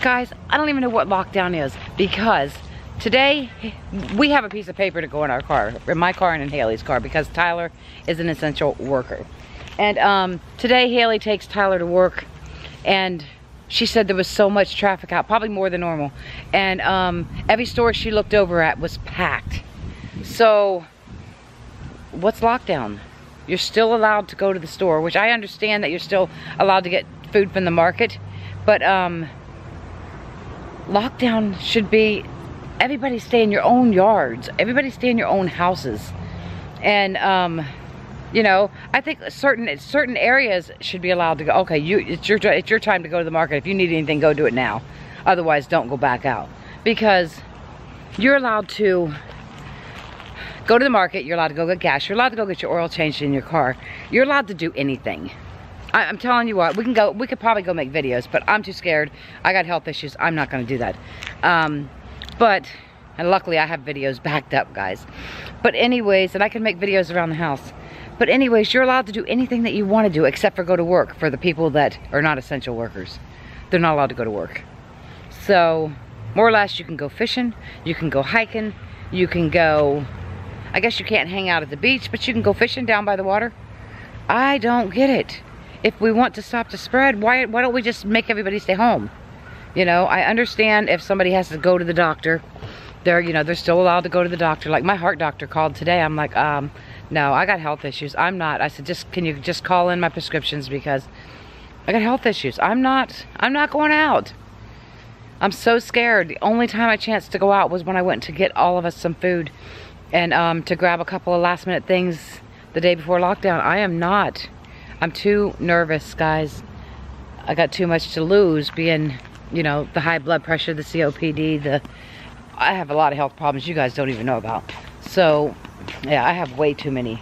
Guys, I don't even know what lockdown is, because today we have a piece of paper to go in our car, in my car and in Haley's car, because Tyler is an essential worker. And today Haley takes Tyler to work, and she said there was so much traffic out, probably more than normal. And every store she looked over at was packed. So what's lockdown? You're still allowed to go to the store, which I understand that you're still allowed to get food from the market, but lockdown should be everybody stay in your own yards, everybody stay in your own houses. And you know, I think certain areas should be allowed to go. Okay, it's your time to go to the market. If you need anything, go do it now. Otherwise, don't go back out, because you're allowed to go to the market. You're allowed to go get gas. You're allowed to go get your oil changed in your car. You're allowed to do anything. I'm telling you what, we could probably go make videos, but I'm too scared. I got health issues. I'm not going to do that. And luckily I have videos backed up, guys. But anyways, and I can make videos around the house. But anyways, you're allowed to do anything that you want to do except for go to work for the people that are not essential workers. They're not allowed to go to work. So, more or less, you can go fishing, you can go hiking, you can go, I guess you can't hang out at the beach, but you can go fishing down by the water. I don't get it. If we want to stop the spread, why don't we just make everybody stay home? You know, I understand if somebody has to go to the doctor, they're still allowed to go to the doctor. Like my heart doctor called today. I'm like, no, I got health issues. I'm not. I said, can you just call in my prescriptions, because I got health issues. I'm not going out. I'm so scared. The only time I chanced to go out was when I went to get all of us some food and to grab a couple of last minute things the day before lockdown. I'm too nervous, guys. I got too much to lose, being, you know, the high blood pressure, the COPD, I have a lot of health problems you guys don't even know about. So, yeah, I have way too many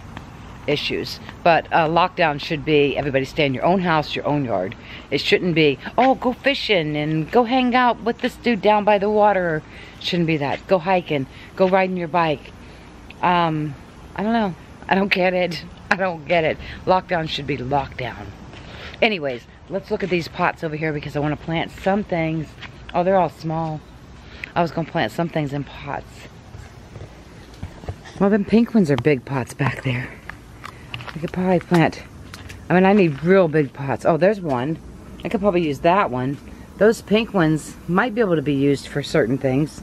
issues. But lockdown should be everybody stay in your own house, your own yard. It shouldn't be, oh, go fishing and go hang out with this dude down by the water. It shouldn't be that. Go hiking, go riding your bike. I don't know. I don't get it. I don't get it. Lockdown should be lockdown. Anyways, let's look at these pots over here, because I want to plant some things. Oh, they're all small. I was going to plant some things in pots. Well, them pink ones are big pots back there. I could probably plant, I mean, I need real big pots. Oh, there's one. I could probably use that one. Those pink ones might be able to be used for certain things,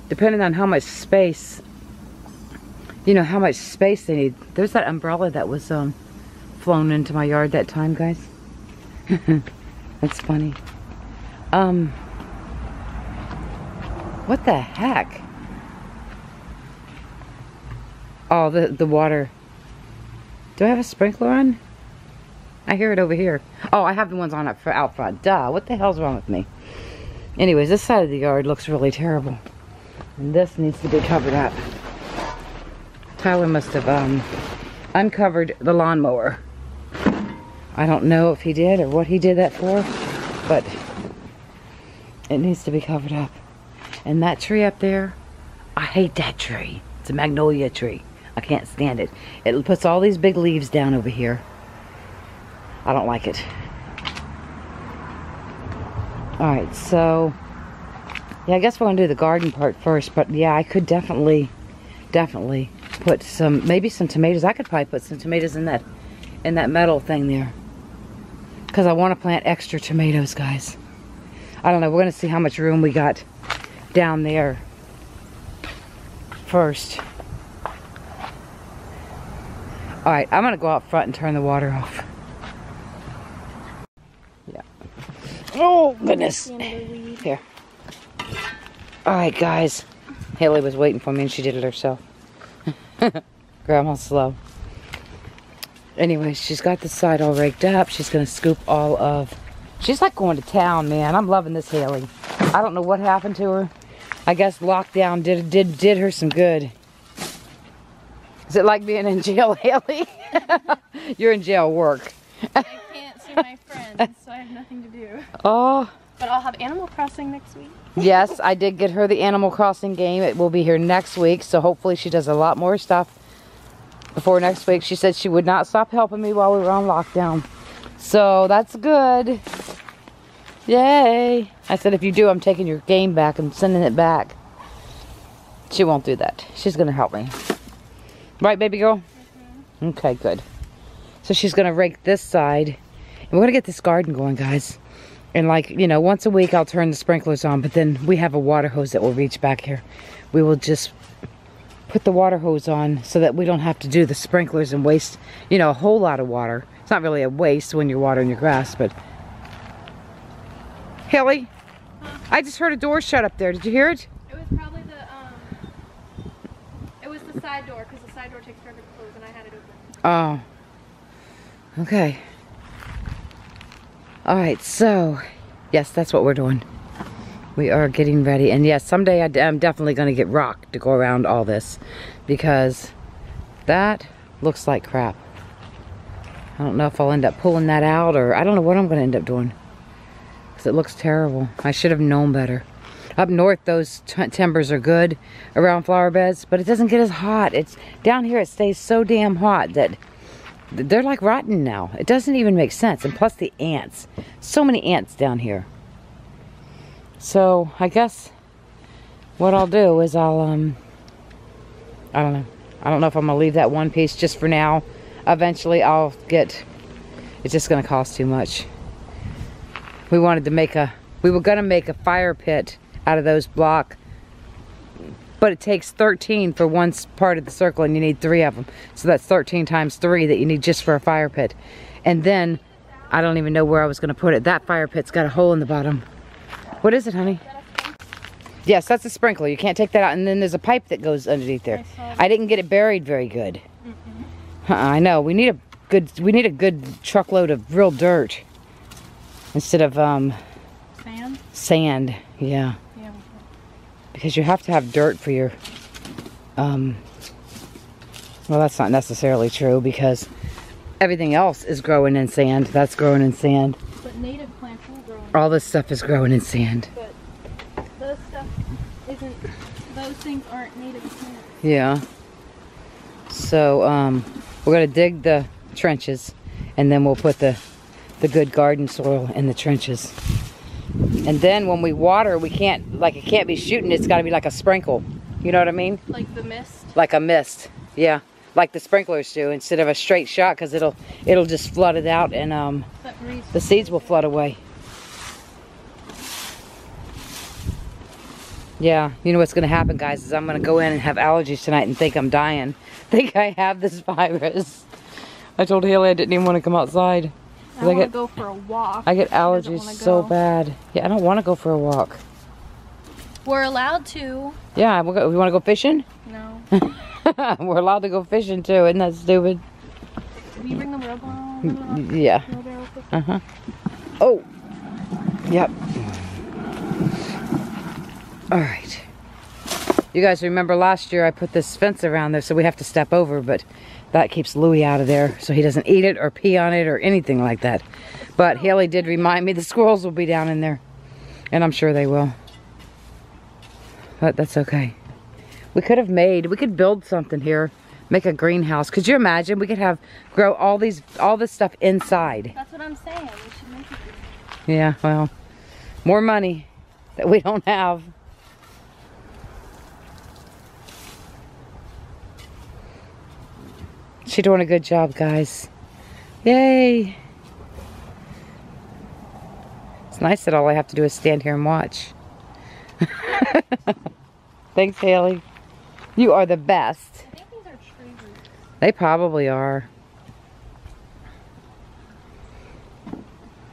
depending on how much space, you know, how much space they need. There's that umbrella that was flown into my yard that time, guys. That's funny. What the heck? Oh, the water. Do I have a sprinkler on? I hear it over here. Oh, I have the ones on up for out front. Duh, what the hell's wrong with me? Anyways, this side of the yard looks really terrible. And this needs to be covered up. Tyler must have uncovered the lawnmower. I don't know if he did or what he did that for, but it needs to be covered up. And that tree up there, I hate that tree. It's a magnolia tree. I can't stand it. It puts all these big leaves down over here. I don't like it. Alright, so yeah, I guess we're gonna do the garden part first, but yeah, I could definitely put maybe some tomatoes. I could probably put some tomatoes in that metal thing there, because I want to plant extra tomatoes, guys. I don't know, we're gonna see how much room we got down there first. Alright, I'm gonna go out front and turn the water off. Yeah. Oh goodness. Here. Alright, guys. Haley was waiting for me and she did it herself. Grandma's slow. Anyways, she's got the side all raked up. She's gonna scoop all of... She's like going to town, man. I'm loving this Haley. I don't know what happened to her. I guess lockdown did her some good. Is it like being in jail, Haley? You're in jail work. I can't see my friends, so I have nothing to do. Oh. But I'll have Animal Crossing next week. Yes, I did get her the Animal Crossing game. It will be here next week, so hopefully she does a lot more stuff before next week. She said she would not stop helping me while we were on lockdown. So that's good. Yay! I said, if you do, I'm taking your game back. I'm sending it back. She won't do that. She's going to help me. Right, baby girl? Mm-hmm. Okay, good. So she's going to rake this side. And we're going to get this garden going, guys. And like, you know, once a week I'll turn the sprinklers on. But then we have a water hose that will reach back here. We will just put the water hose on so that we don't have to do the sprinklers and waste, you know, a whole lot of water. It's not really a waste when you're watering your grass, but... Haley, I just heard a door shut up there. Did you hear it? It was probably the side door, because the side door takes forever to close, and I had it open. Oh. Okay. Alright, so, yes, that's what we're doing. We are getting ready. And yes, someday I'm definitely going to get rock to go around all this. Because that looks like crap. I don't know if I'll end up pulling that out, or I don't know what I'm going to end up doing. Because it looks terrible. I should have known better. Up north, those timbers are good around flower beds, but it doesn't get as hot. It's down here, it stays so damn hot that they're like rotten now. It doesn't even make sense. And plus the ants. So many ants down here. So I guess what I'll do is I'll I don't know. I don't know if I'm gonna leave that one piece just for now. Eventually I'll get. It's just gonna cost too much. We were gonna make a fire pit out of those block, but it takes 13 for one part of the circle, and you need 3 of them. So that's 13 times 3 that you need just for a fire pit. And then I don't even know where I was gonna put it. That fire pit's got a hole in the bottom. What is it, honey? Yes, that's a sprinkler. You can't take that out. And then there's a pipe that goes underneath there. I didn't get it buried very good. I know. We need a good truckload of real dirt instead of Sand. Sand. Yeah. Because you have to have dirt for your well, that's not necessarily true, because everything else is growing in sand. That's growing in sand. But native plants will grow in all this stuff is growing in sand. But those stuff isn't, those things aren't native plants. Yeah. So we're gonna dig the trenches, and then we'll put the good garden soil in the trenches. And then when we water, we can't, like, it can't be shooting. It's got to be like a sprinkle. You know what I mean? Like the mist. Like a mist. Yeah. Like the sprinklers do, instead of a straight shot, because it'll just flood it out, and the seeds will flood away. Yeah, you know what's going to happen, guys, is I'm going to go in and have allergies tonight and think I'm dying. Think I have this virus. I told Haley I didn't even want to come outside. I want to go for a walk. I get allergies so bad. Yeah, I don't want to go for a walk. We're allowed to. Yeah, we want to go fishing? No. We're allowed to go fishing too, isn't that stupid? Will you bring the wheelbarrow? Yeah. Uh-huh. Oh. Yep. Alright. You guys remember last year I put this fence around there, so we have to step over, but that keeps Louie out of there, so he doesn't eat it or pee on it or anything like that. But Haley did remind me the squirrels will be down in there, and I'm sure they will. But that's okay. We could build something here, make a greenhouse. Could you imagine? We could grow all this stuff inside. That's what I'm saying. We should make it. Yeah, well, more money that we don't have. She's doing a good job, guys. Yay! It's nice that all I have to do is stand here and watch. Thanks, Haley. You are the best. I think these are tree roots. They probably are.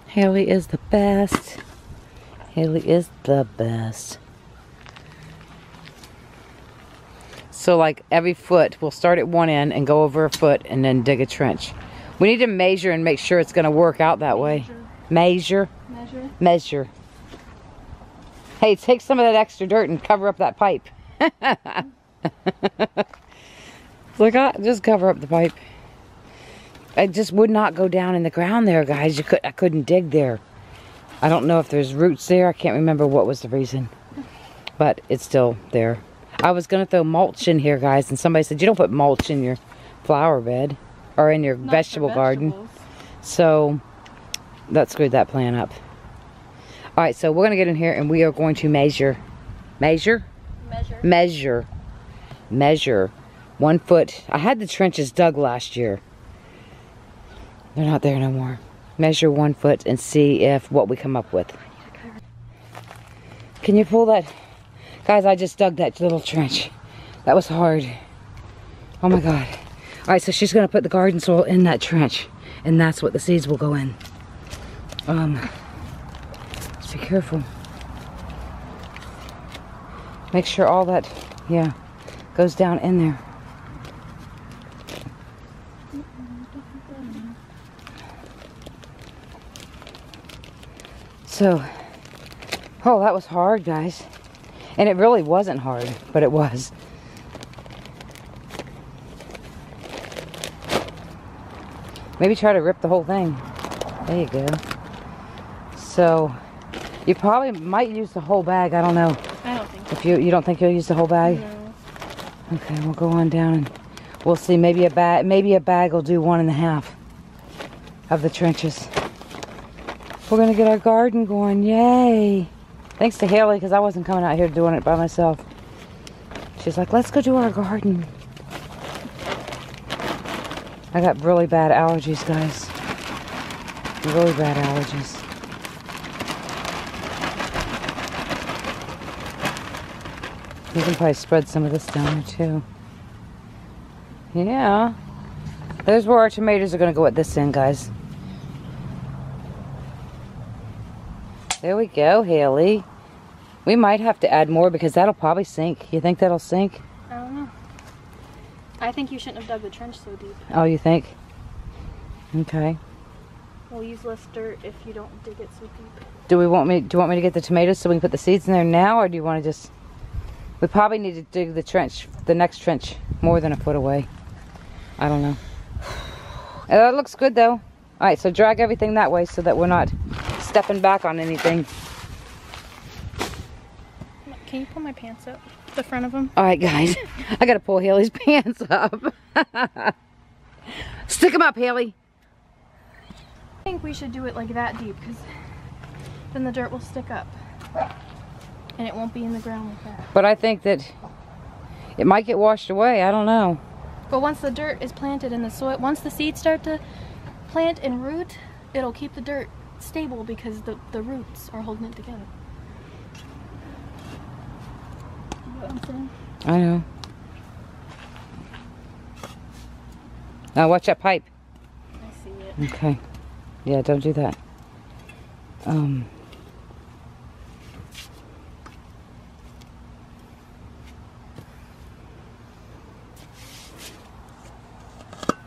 Haley is the best. Haley is the best. So like every foot, we'll start at one end and go over a foot and then dig a trench. We need to measure and make sure it's going to work out that way. Measure. Measure. Hey, take some of that extra dirt and cover up that pipe. Look, just cover up the pipe. I just would not go down in the ground there, guys. I couldn't dig there. I don't know if there's roots there. I can't remember what was the reason. But it's still there. I was going to throw mulch in here, guys, and somebody said, you don't put mulch in your flower bed or in your vegetable garden. So that screwed that plan up. All right, so we're gonna get in here and we are going to measure 1 foot. I had the trenches dug last year. They're not there no more. Measure 1 foot and see if what we come up with. Can you pull that? Guys, I just dug that little trench. That was hard. Oh my God. All right, so she's gonna put the garden soil in that trench and that's what the seeds will go in. Just be careful. Make sure all that, yeah, goes down in there. So, oh, that was hard, guys. And it really wasn't hard, but it was. Maybe try to rip the whole thing. There you go. So, you probably might use the whole bag. I don't know. I don't think so. If you don't think you'll use the whole bag? No. Okay, we'll go on down and we'll see. Maybe a bag will do 1.5 of the trenches. We're gonna get our garden going. Yay! Thanks to Haley, because I wasn't coming out here doing it by myself. She's like, let's go do our garden. I got really bad allergies, guys. Really bad allergies. You can probably spread some of this down there too. Yeah. There's where our tomatoes are going to go at this end, guys. There we go, Haley. We might have to add more because that'll probably sink. You think that'll sink? I don't know. I think you shouldn't have dug the trench so deep. Oh, you think? Okay. We'll use less dirt if you don't dig it so deep. Do you want me to get the tomatoes so we can put the seeds in there now, or do you want to just... We probably need to dig the trench, the next trench, more than 1 foot away. I don't know. That looks good though. All right, so drag everything that way so that we're not stepping back on anything. Can you pull my pants up? The front of them? All right, guys. I got to pull Haley's pants up. Stick them up, Haley. I think we should do it like that deep because then the dirt will stick up. And it won't be in the ground like that. But I think that it might get washed away. I don't know. But once the dirt is planted in the soil, once the seeds start to plant and root, it'll keep the dirt stable because the roots are holding it together. You know what I'm saying? I know. Now watch that pipe. I see it. Okay. Yeah, don't do that.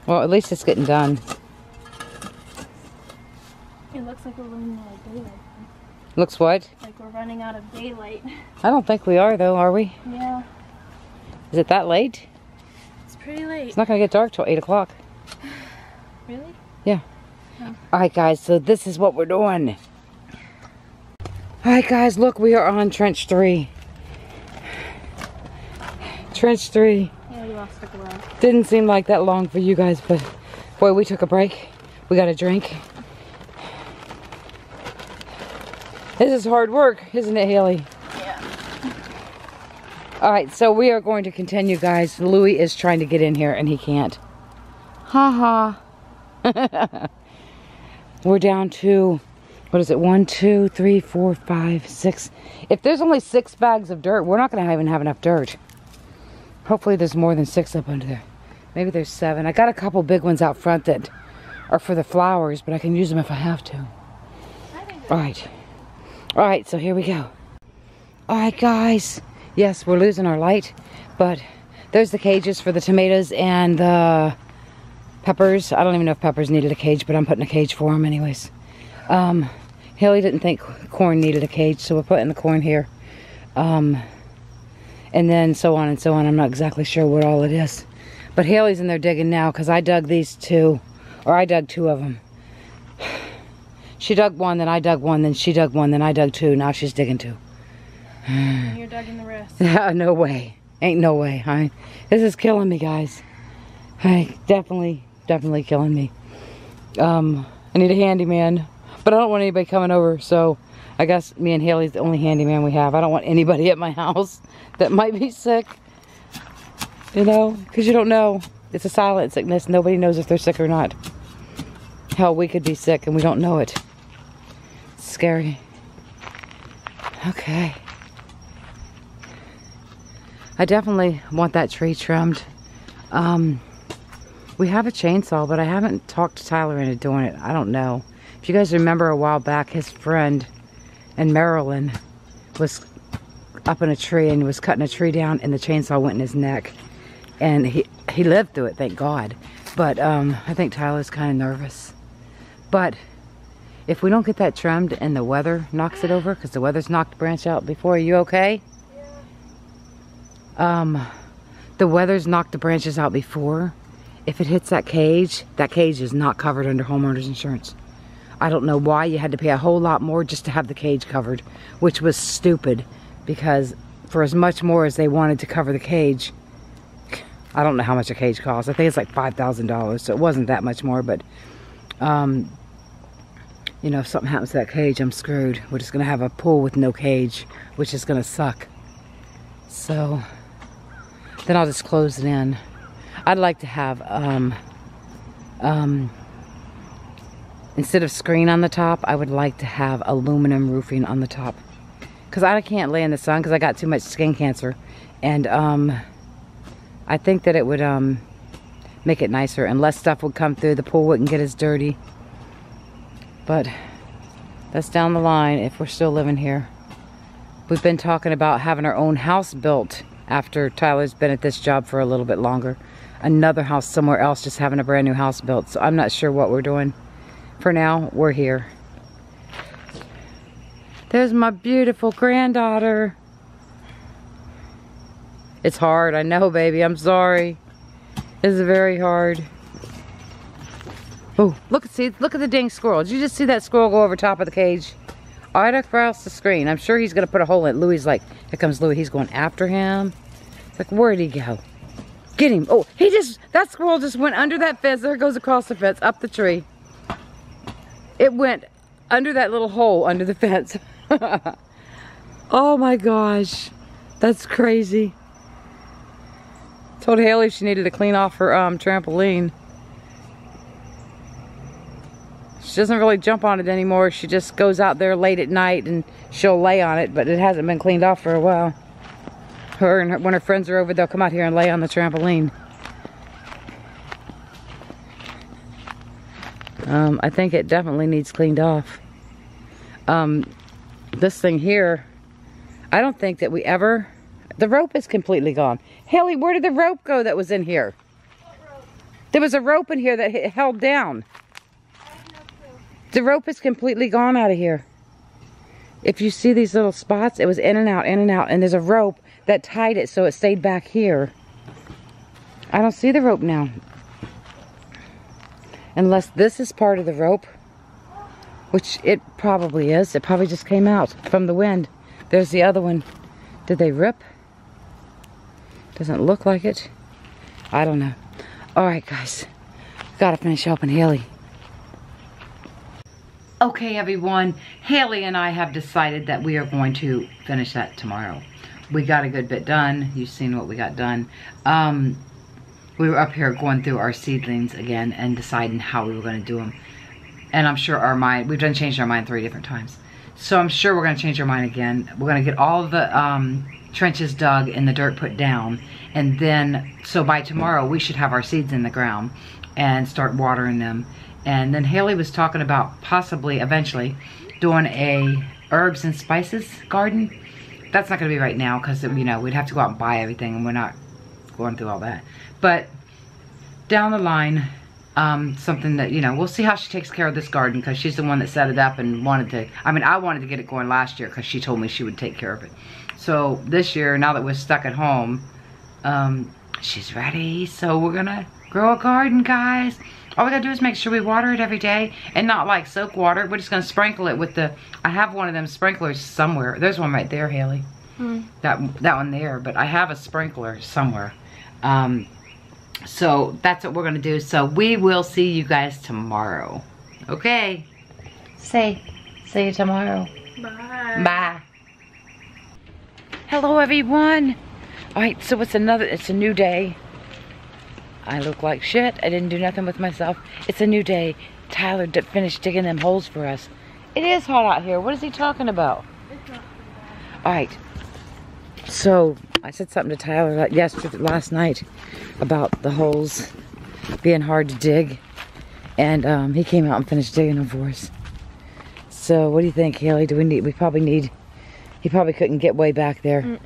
Well, at least it's getting done. It looks like we're running out of daylight. Looks what? Like we're running out of daylight. I don't think we are, though, are we? Yeah. Is it that late? It's pretty late. It's not going to get dark till 8 o'clock. Really? Yeah. Oh. Alright, guys, so this is what we're doing. Alright, guys, look, we are on trench 3. Trench 3. Yeah, we lost like a while. Didn't seem like that long for you guys, but boy, we took a break. We got a drink. This is hard work, isn't it, Haley? Yeah. Alright, so we are going to continue, guys. Louis is trying to get in here and he can't. Ha ha. We're down to, what is it, 1, 2, 3, 4, 5, 6. If there's only 6 bags of dirt, we're not going to even have enough dirt. Hopefully there's more than 6 up under there. Maybe there's 7. I got a couple big ones out front that are for the flowers, but I can use them if I have to. Alright. Alright, so here we go. Alright, guys. Yes, we're losing our light, but there's the cages for the tomatoes and the peppers. I don't even know if peppers needed a cage, but I'm putting a cage for them anyways. Haley didn't think corn needed a cage, so we're putting the corn here. And then so on and so on. I'm not exactly sure what all it is. But Haley's in there digging now because I dug these 2. Or I dug 2 of them. She dug 1, then I dug 1, then she dug 1, then I dug 2. Now she's digging 2. And you're digging the rest. No way. Ain't no way. Huh? This is killing me, guys. Definitely killing me. I need a handyman. But I don't want anybody coming over, so I guess me and Haley's the only handyman we have. I don't want anybody at my house that might be sick. You know, because you don't know. It's a silent sickness. Nobody knows if they're sick or not. Hell, we could be sick and we don't know it. It's scary. Okay. I definitely want that tree trimmed. We have a chainsaw, but I haven't talked to Tyler into doing it. I don't know. If you guys remember a while back, his friend in Maryland was up in a tree and was cutting a tree down and the chainsaw went in his neck. And he lived through it, thank God. But I think Tyler's kind of nervous. But if we don't get that trimmed and the weather knocks it over, because the weather's knocked the branch out before, are you okay? Yeah. The weather's knocked the branches out before. If it hits that cage is not covered under homeowners insurance. I don't know why you had to pay a whole lot more just to have the cage covered, which was stupid, because for as much more as they wanted to cover the cage, I don't know how much a cage costs. I think it's like $5,000, so it wasn't that much more, but you know, if something happens to that cage, I'm screwed. We're just gonna have a pool with no cage, which is gonna suck. So then I'll just close it in. I'd like to have instead of screen on the top, I would like to have aluminum roofing on the top, because I can't lay in the sun because I got too much skin cancer. And I think that it would make it nicer and less stuff would come through. The pool wouldn't get as dirty. But that's down the line if we're still living here. We've been talking about having our own house built after Tyler's been at this job for a little bit longer. Another house somewhere else, just having a brand new house built. So I'm not sure what we're doing. For now, we're here. There's my beautiful granddaughter. It's hard, I know, baby. I'm sorry. It's very hard. Oh, look at the dang squirrel. Did you just see that squirrel go over top of the cage? Right across the screen. I'm sure he's gonna put a hole in it. Louie's like, here comes Louie. He's going after him. It's like, where'd he go? Get him. Oh, that squirrel just went under that fence. There it goes across the fence, up the tree. It went under that little hole under the fence. Oh my gosh. That's crazy. Told Haley she needed to clean off her trampoline. She doesn't really jump on it anymore. She just goes out there late at night and she'll lay on it, but it hasn't been cleaned off for a while. When her friends are over, they'll come out here and lay on the trampoline. I think it definitely needs cleaned off. This thing here, I don't think that we ever... The rope is completely gone. Haley, where did the rope go that was in here? What rope? There was a rope in here that held down. The rope is completely gone out of here. If you see these little spots, it was in and out, and there's a rope that tied it so it stayed back here. I don't see the rope now. Unless this is part of the rope, which it probably is. It probably just came out from the wind. There's the other one. Did they rip? Doesn't look like it. I don't know. All right, guys. Gotta finish helping Haley. Okay, everyone. Haley and I have decided that we are going to finish that tomorrow. We got a good bit done. You've seen what we got done. We were up here going through our seedlings again and deciding how we were going to do them. And I'm sure we've changed our mind 3 different times. So I'm sure we're going to change our mind again. We're going to get all the trenches dug and the dirt put down. And then, so by tomorrow, we should have our seeds in the ground and start watering them. And then Haley was talking about possibly, eventually, doing a herbs and spices garden. That's not going to be right now because, you know, we'd have to go out and buy everything and we're not going through all that. But down the line, something that, you know, we'll see how she takes care of this garden because she's the one that set it up and wanted to, I mean, I wanted to get it going last year because she told me she would take care of it. So this year, now that we're stuck at home, she's ready. So we're going to grow a garden, guys. All we gotta do is make sure we water it every day and not like soak water. We're just gonna sprinkle it with I have one of them sprinklers somewhere. There's one right there, Haley. That one there, but I have a sprinkler somewhere. So that's what we're gonna do. So we will see you guys tomorrow. Okay. See you tomorrow. Bye. Bye. Hello, everyone. All right, so it's a new day. I look like shit. I didn't do nothing with myself. It's a new day. Tyler finished digging them holes for us. It is hot out here. What is he talking about? It's not All right. So I said something to Tyler last night about the holes being hard to dig, and he came out and finished digging them for us. So what do you think, Haley? We probably need. He probably couldn't get way back there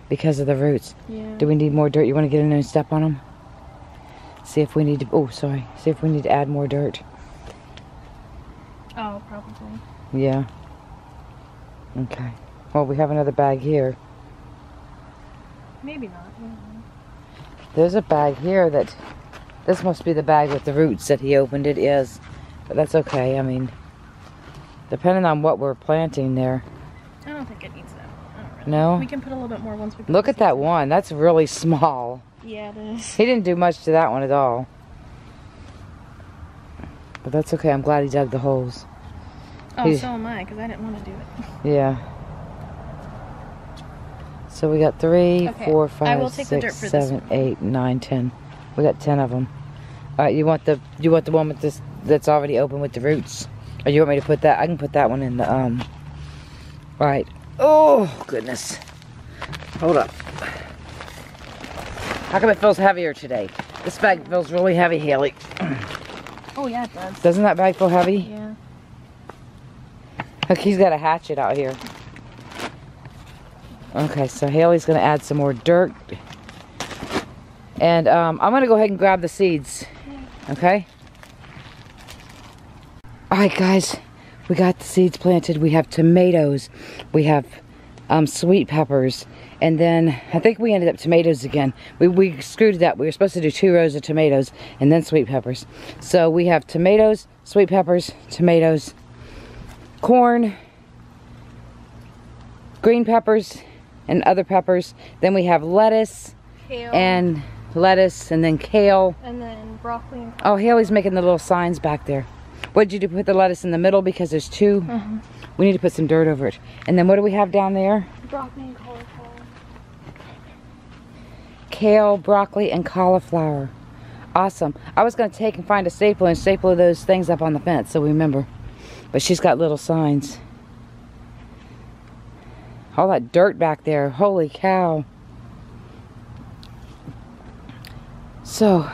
because of the roots. Yeah. Do we need more dirt? You want to get in there and step on them? See if we need to. Oh, sorry. See if we need to add more dirt. Oh, probably. Yeah. Okay. Well, we have another bag here. Maybe not. There's a bag here that. This must be the bag with the roots that he opened. It is, but that's okay. I mean, depending on what we're planting there. I don't think it needs that. I don't really. No? We can put a little bit more once we put Look at that one. That's really small. Yeah, it is. He didn't do much to that one at all. But that's okay. I'm glad he dug the holes. Oh, so am I, because I didn't want to do it. Yeah. So we got 3, Okay, 4, I will 5, take the dirt 6, for this 7, one. 8, 9, 10. We got 10 of them. All right, you want the one with this that's already open with the roots, or you want me to put that? I can put that one in the All right. Oh goodness. Hold up. How come it feels heavier today? This bag feels really heavy, Haley. Oh yeah, it does. Doesn't that bag feel heavy? Yeah. Look, he's got a hatchet out here. Okay, so Haley's gonna add some more dirt. And I'm gonna go ahead and grab the seeds. Okay? Alright guys, we got the seeds planted. We have tomatoes. We have sweet peppers. And then I think we ended up tomatoes again. We screwed it up. We were supposed to do 2 rows of tomatoes and then sweet peppers. So we have tomatoes, sweet peppers, tomatoes, corn, green peppers, and other peppers. Then we have lettuce, Kale. and then kale. And then broccoli and Oh, Haley's making the little signs back there. What did you do? Put the lettuce in the middle because there's 2? We need to put some dirt over it. And then what do we have down there? broccoli and cauliflower. Kale, broccoli, and cauliflower. Awesome. I was going to take and find a stapler and staple those things up on the fence so we remember. But she's got little signs. All that dirt back there. Holy cow. So,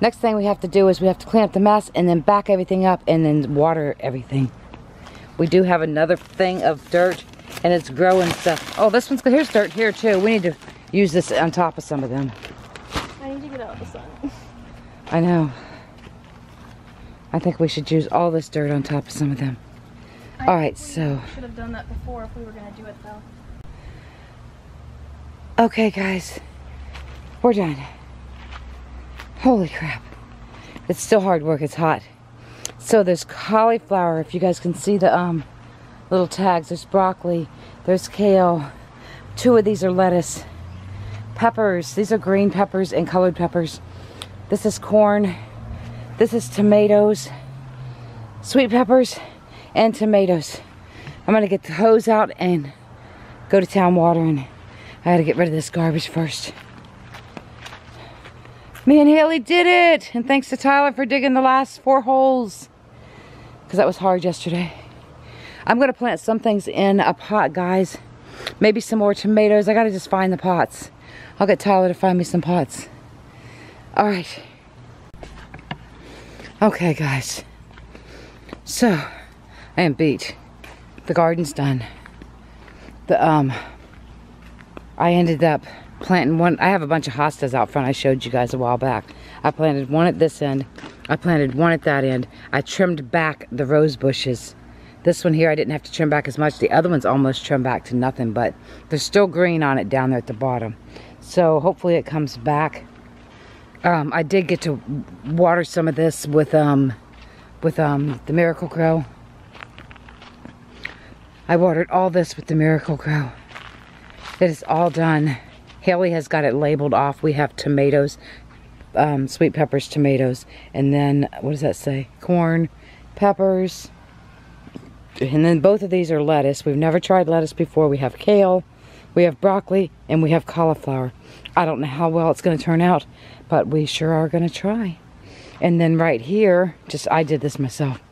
next thing we have to do is we have to clean up the mess and then back everything up and then water everything. We do have another thing of dirt and it's growing stuff. Oh, this one's good. Here's dirt here too. We need to use this on top of some of them. I need to get out of the sun. I know. I think we should use all this dirt on top of some of them. Alright, so. Should have done that before if we were going to do it though. Okay, guys. We're done. Holy crap. It's still hard work. It's hot. So there's cauliflower. If you guys can see the little tags. There's broccoli. There's kale. 2 of these are lettuce. Peppers. These are green peppers and colored peppers. This is corn. This is tomatoes. Sweet peppers and tomatoes. I'm going to get the hose out and go to town watering. I got to get rid of this garbage first. Me and Haley did it! And thanks to Tyler for digging the last 4 holes. Because that was hard yesterday. I'm going to plant some things in a pot, guys. Maybe some more tomatoes. I got to just find the pots. I'll get Tyler to find me some pots. Alright. Okay, guys. So, I am beat. The garden's done. I ended up planting one. I have a bunch of hostas out front I showed you guys a while back. I planted one at this end. I planted one at that end. I trimmed back the rose bushes. This one here I didn't have to trim back as much. The other one's almost trimmed back to nothing, but there's still green on it down there at the bottom. So hopefully it comes back. I did get to water some of this with the Miracle Grow. I watered all this with the Miracle Grow. It is all done. Haley has got it labeled off. We have tomatoes, sweet peppers, tomatoes, and then, what does that say? Corn, peppers, And then both of these are lettuce. We've never tried lettuce before. We have kale, we have broccoli, and we have cauliflower. I don't know how well it's going to turn out, but we sure are going to try. And then right here, I did this myself.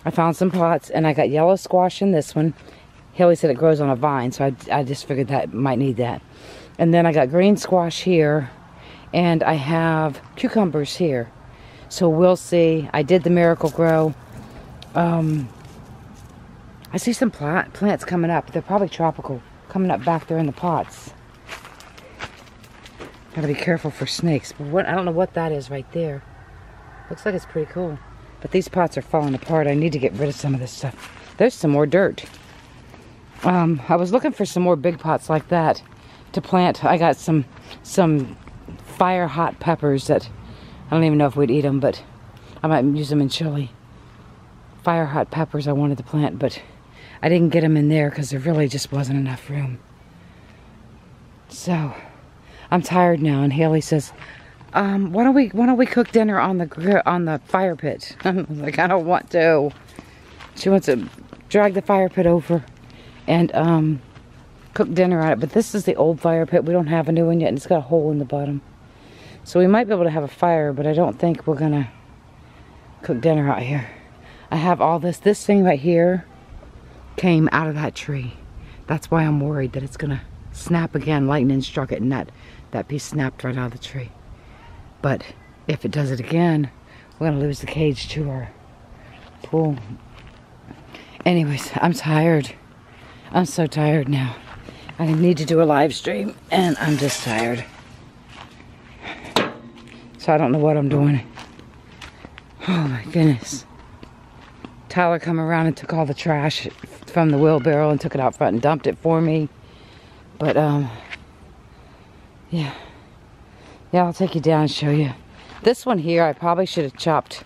I found some pots, and I got yellow squash in this one. Haley said it grows on a vine, so I just figured that might need that. And then I got green squash here, and I have cucumbers here. So we'll see. I did the Miracle Grow. I see some plants coming up. They're probably tropical, coming up back there in the pots. Gotta be careful for snakes. But I don't know what that is right there. Looks like it's pretty cool. But these pots are falling apart. I need to get rid of some of this stuff. There's some more dirt. I was looking for some more big pots like that to plant. I got some fire hot peppers that I don't even know if we'd eat them, but I might use them in chili. Fire hot peppers I wanted to plant, but I didn't get them in there because there really just wasn't enough room. So I'm tired now, and Haley says, why don't we cook dinner on the fire pit? I'm like, I don't want to. She wants to drag the fire pit over and cook dinner on it. But this is the old fire pit. We don't have a new one yet, and it's got a hole in the bottom. So we might be able to have a fire, but I don't think we're gonna cook dinner out here. I have all this. This thing right here came out of that tree. That's why I'm worried that it's gonna snap again. Lightning struck it, and that piece snapped right out of the tree. But if it does it again, we're gonna lose the cage to our pool. Anyways, I'm tired. I'm so tired now. I need to do a live stream, and I'm just tired. So I don't know what I'm doing. Oh my goodness. Tyler come around and took all the trash from the wheelbarrow and took it out front and dumped it for me. But yeah, I'll take you down and show you. This one here, I probably should have chopped.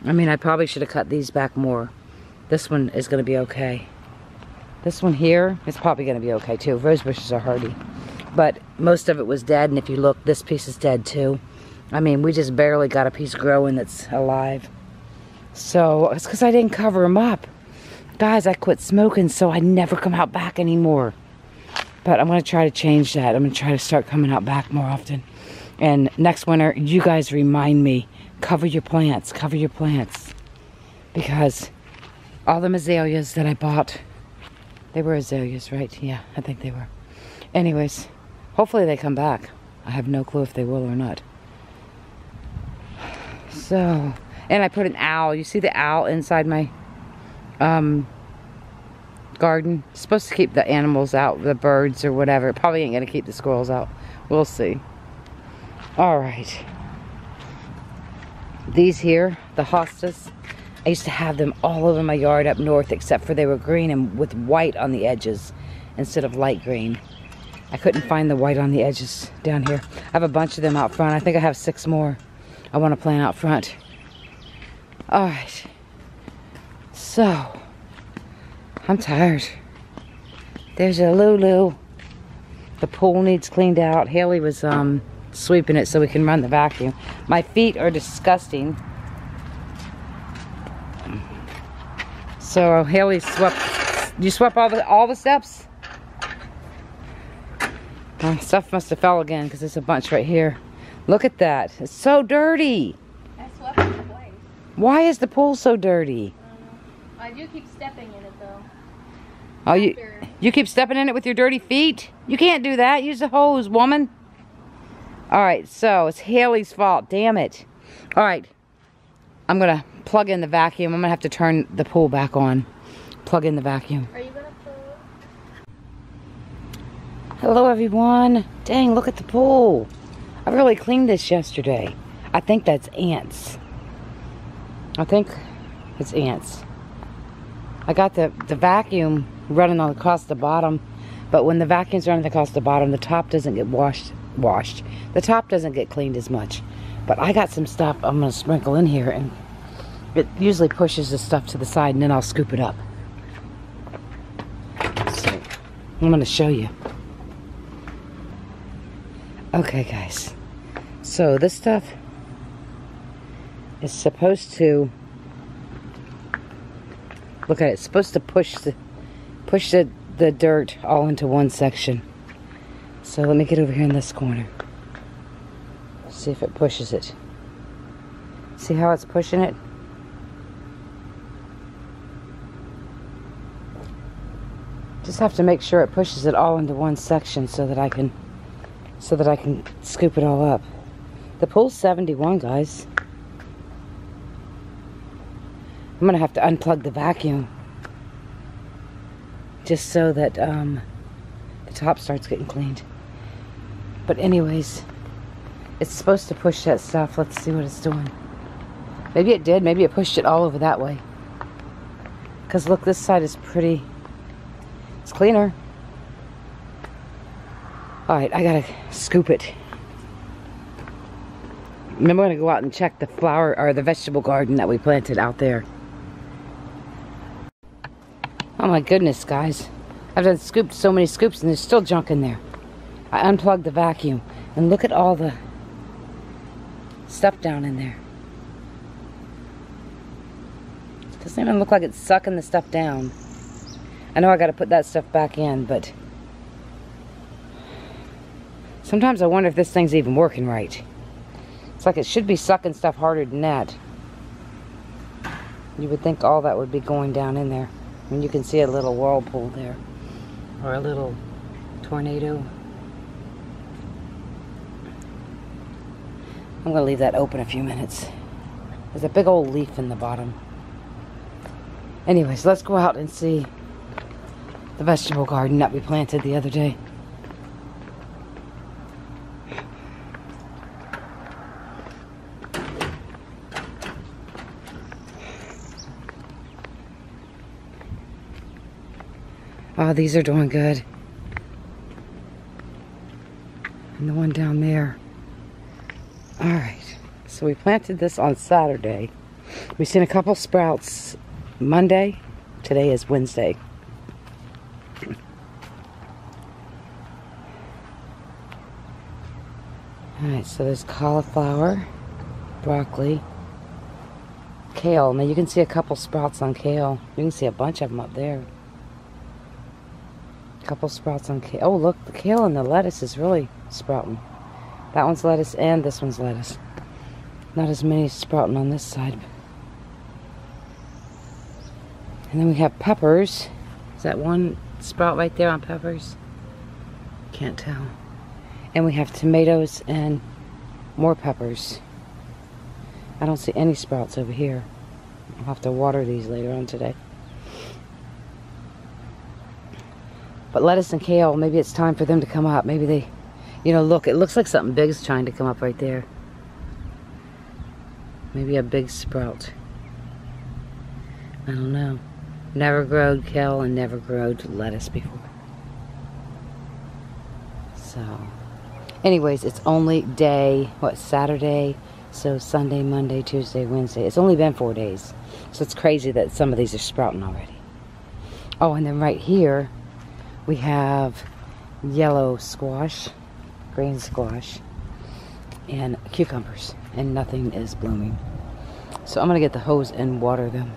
I probably should have cut these back more. This one is going to be okay. This one here is probably going to be okay too. Rose bushes are hardy. But most of it was dead, and if you look, this piece is dead too. We just barely got a piece growing that's alive. So, it's because I didn't cover them up. Guys, I quit smoking, so I never come out back anymore. But I'm going to try to change that. I'm going to try to start coming out back more often. And next winter, you guys remind me, cover your plants, cover your plants. Because all the azaleas that I bought, they were azaleas, right? Yeah, I think they were. Anyways, hopefully they come back. I have no clue if they will or not. So, and I put an owl. You see the owl inside my garden? It's supposed to keep the animals out, the birds or whatever. It probably ain't going to keep the squirrels out. We'll see. Alright. These here, the hostas, I used to have them all over my yard up north, except for they were green and with white on the edges instead of light green. I couldn't find the white on the edges down here. I have a bunch of them out front. I think I have 6 more I want to plant out front. Alright. So, I'm tired. There's a Lulu. The pool needs cleaned out. Haley was sweeping it so we can run the vacuum. My feet are disgusting. So Haley swept. You swept all the steps? Stuff must have fell again because there's a bunch right here. Look at that. It's so dirty. I swept it twice. Why is the pool so dirty? I do keep stepping in it though. Oh, you keep stepping in it with your dirty feet? You can't do that. Use the hose, woman. Alright, so it's Haley's fault. Damn it. Alright. I'm going to plug in the vacuum. I'm going to have to turn the pool back on. Plug in the vacuum. Are you going to plug? Hello, everyone. Dang, look at the pool. I really cleaned this yesterday. I think that's ants. I think it's ants. I got the vacuum running across the bottom, but when the vacuum's running across the bottom, the top doesn't get washed. The top doesn't get cleaned as much. But I got some stuff I'm going to sprinkle in here, and it usually pushes the stuff to the side, and then I'll scoop it up. So, I'm going to show you. Okay, guys. So, this stuff is supposed to Look at it. It's supposed to push the dirt all into one section. So let me get over here in this corner. See if it pushes it. See how it's pushing it? Just have to make sure it pushes it all into one section so that I can scoop it all up. The pool's 71, guys. I'm gonna have to unplug the vacuum just so that the top starts getting cleaned. But anyways, it's supposed to push that stuff. Let's see what it's doing. Maybe it did. Maybe it pushed it all over that way. Because look, this side is pretty. It's cleaner. Alright, I gotta scoop it. And I'm gonna go out and check the flower or the vegetable garden that we planted out there. Oh my goodness, guys. I've done scooped so many scoops and there's still junk in there. I unplugged the vacuum and look at all the stuff down in there. Doesn't even look like it's sucking the stuff down. I know I gotta put that stuff back in, but sometimes I wonder if this thing's even working right. It's like it should be sucking stuff harder than that. You would think all that would be going down in there. I mean, you can see a little whirlpool there. Or a little tornado. I'm going to leave that open a few minutes. There's a big old leaf in the bottom. Anyways, let's go out and see the vegetable garden that we planted the other day. Oh, these are doing good. And the one down there. Alright, so we planted this on Saturday. We've seen a couple sprouts Monday. Today is Wednesday. Alright, so there's cauliflower, broccoli, kale. Now you can see a couple sprouts on kale. You can see a bunch of them up there. A couple sprouts on kale. Oh, look, the kale and the lettuce is really sprouting. That one's lettuce and this one's lettuce. Not as many sprouting on this side. And then we have peppers. Is that one sprout right there on peppers? Can't tell. And we have tomatoes and more peppers. I don't see any sprouts over here. I'll have to water these later on today. But lettuce and kale, maybe it's time for them to come up. Maybe they, you know, look, it looks like something big is trying to come up right there. Maybe a big sprout. I don't know. Never growed kale and never growed lettuce before. So, anyways, it's only day, what, Saturday? So Sunday, Monday, Tuesday, Wednesday. It's only been 4 days. So it's crazy that some of these are sprouting already. Oh, and then right here, we have yellow squash, green squash, and cucumbers. And nothing is blooming. So I'm going to get the hose and water them.